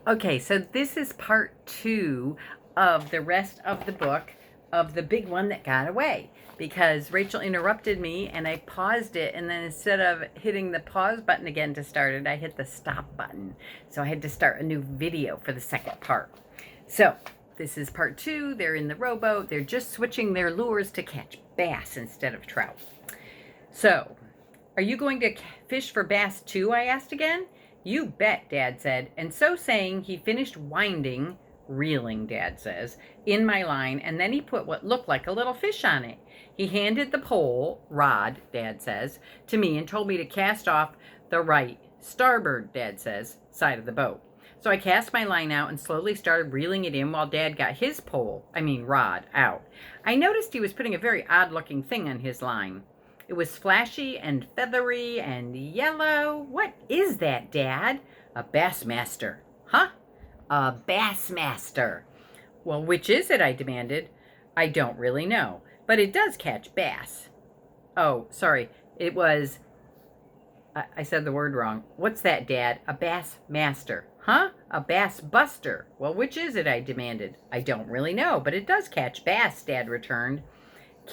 Okay, so this is part 2 of the rest of the book of The Big One That Got Away, because Rachel interrupted me and I paused it, and then instead of hitting the pause button again to start it, I hit the stop button. So I had to start a new video for the second part. So this is part 2. They're in the rowboat. They're just switching their lures to catch bass instead of trout. So, are you going to fish for bass too? I asked again. You bet, Dad said. And so saying, he finished winding, reeling, Dad says, in my line, and then he put what looked like a little fish on it. He handed the pole, rod, Dad says, to me and told me to cast off the right, starboard, Dad says, side of the boat. So I cast my line out and slowly started reeling it in while Dad got his rod, out. I noticed he was putting a very odd looking thing on his line. It was flashy and feathery and yellow. What is that, Dad? A Bassmaster. Huh? A Bassmaster. Well, which is it? I demanded. I don't really know, but it does catch bass. Oh, sorry. It was. I said the word wrong. What's that, Dad? A Bassmaster. Huh? A Bass Buster. Well, which is it? I demanded. I don't really know, but it does catch bass, Dad returned.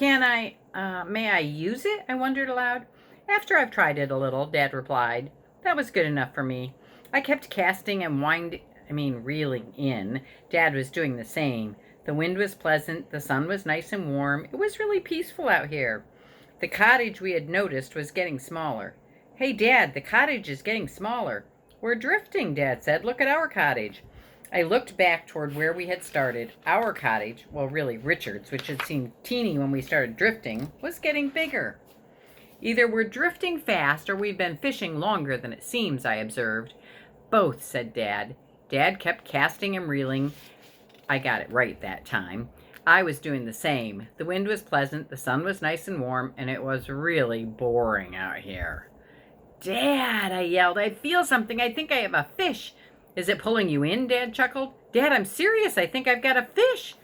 May I use it? I wondered aloud. After I've tried it a little, Dad replied. That was good enough for me. I kept casting and reeling in. Dad was doing the same. The wind was pleasant, the sun was nice and warm. It was really peaceful out here. The cottage we had noticed was getting smaller. Hey, Dad, the cottage is getting smaller. We're drifting, Dad said. Look at our cottage. I looked back toward where we had started. Our cottage, well, really Richard's, which had seemed teeny when we started drifting, was getting bigger. Either we're drifting fast or we've been fishing longer than it seems, I observed. Both, said Dad. Dad kept casting and reeling. I got it right that time. I was doing the same. The wind was pleasant, the sun was nice and warm, and it was really boring out here. Dad, I yelled, I feel something. I think I have a fish. Is it pulling you in? Dad chuckled. Dad, I'm serious. I think I've got a fish.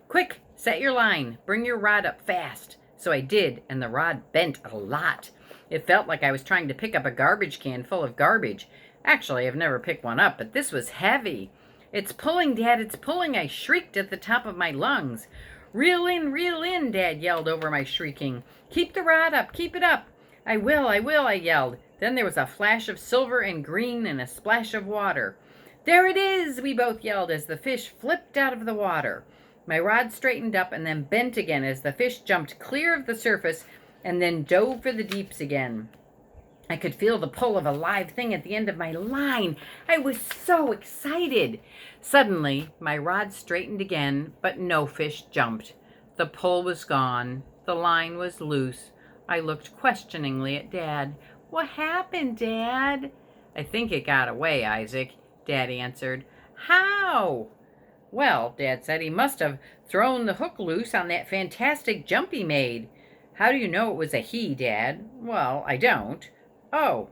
Quick, set your line. Bring your rod up fast. So I did, and the rod bent a lot. It felt like I was trying to pick up a garbage can full of garbage. Actually, I've never picked one up, but this was heavy. It's pulling, Dad, it's pulling, I shrieked at the top of my lungs. Reel in, Dad yelled over my shrieking. Keep the rod up, keep it up. I will, I yelled. Then there was a flash of silver and green and a splash of water. There it is, we both yelled as the fish flipped out of the water. My rod straightened up and then bent again as the fish jumped clear of the surface and then dove for the deeps again. I could feel the pull of a live thing at the end of my line. I was so excited. Suddenly, my rod straightened again, but no fish jumped. The pull was gone. The line was loose. I looked questioningly at Dad. What happened, Dad? I think it got away, Isaac, Dad answered. How? Well, Dad said, he must have thrown the hook loose on that fantastic jump he made. How do you know it was a he, Dad? Well, I don't. Oh,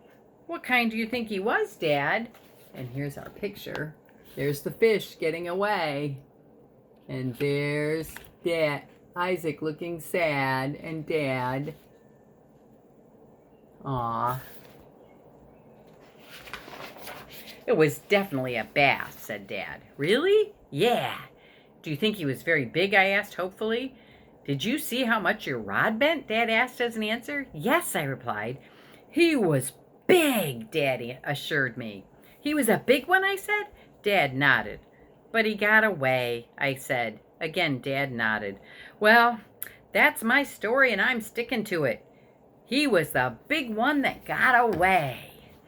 what kind do you think he was, Dad? And here's our picture. There's the fish getting away. And there's Dad, Isaac looking sad, and Dad. Aw. It was definitely a bass, said Dad. Really? Yeah. Do you think he was very big? I asked hopefully. Did you see how much your rod bent? Dad asked as an answer. Yes, I replied. He was big, Daddy assured me. He was a big one, I said. Dad nodded. But he got away, I said. Again, Dad nodded. Well, that's my story and I'm sticking to it. He was the big one that got away.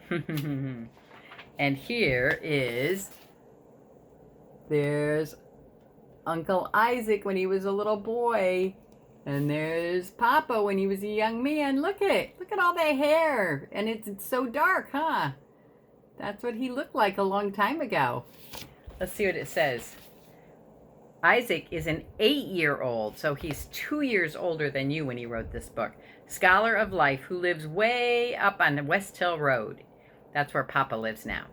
And there's Uncle Isaac when he was a little boy. And there's Papa when he was a young man. Look at all that hair. And it's so dark, huh? That's what he looked like a long time ago. Let's see what it says. Isaac is an 8-year-old, so he's 2 years older than you when he wrote this book. Scholar of life who lives way up on the West Hill Road. That's where Papa lives now.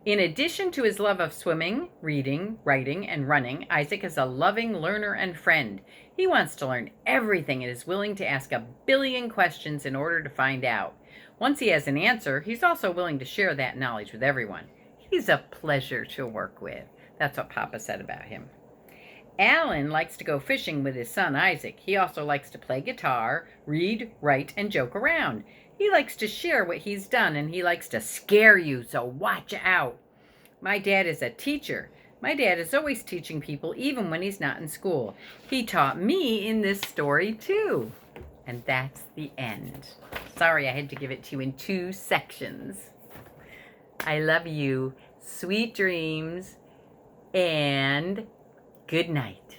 In addition to his love of swimming, reading, writing, and running, Isaac is a loving learner and friend. He wants to learn everything and is willing to ask a billion questions in order to find out. Once he has an answer, he's also willing to share that knowledge with everyone. He's a pleasure to work with. That's what Papa said about him. Alan likes to go fishing with his son Isaac. He also likes to play guitar, read, write, and joke around. He likes to share what he's done, and he likes to scare you, so watch out. My dad is a teacher. My dad is always teaching people, even when he's not in school. He taught me in this story, too. And that's the end. Sorry I had to give it to you in 2 sections. I love you. Sweet dreams. And good night.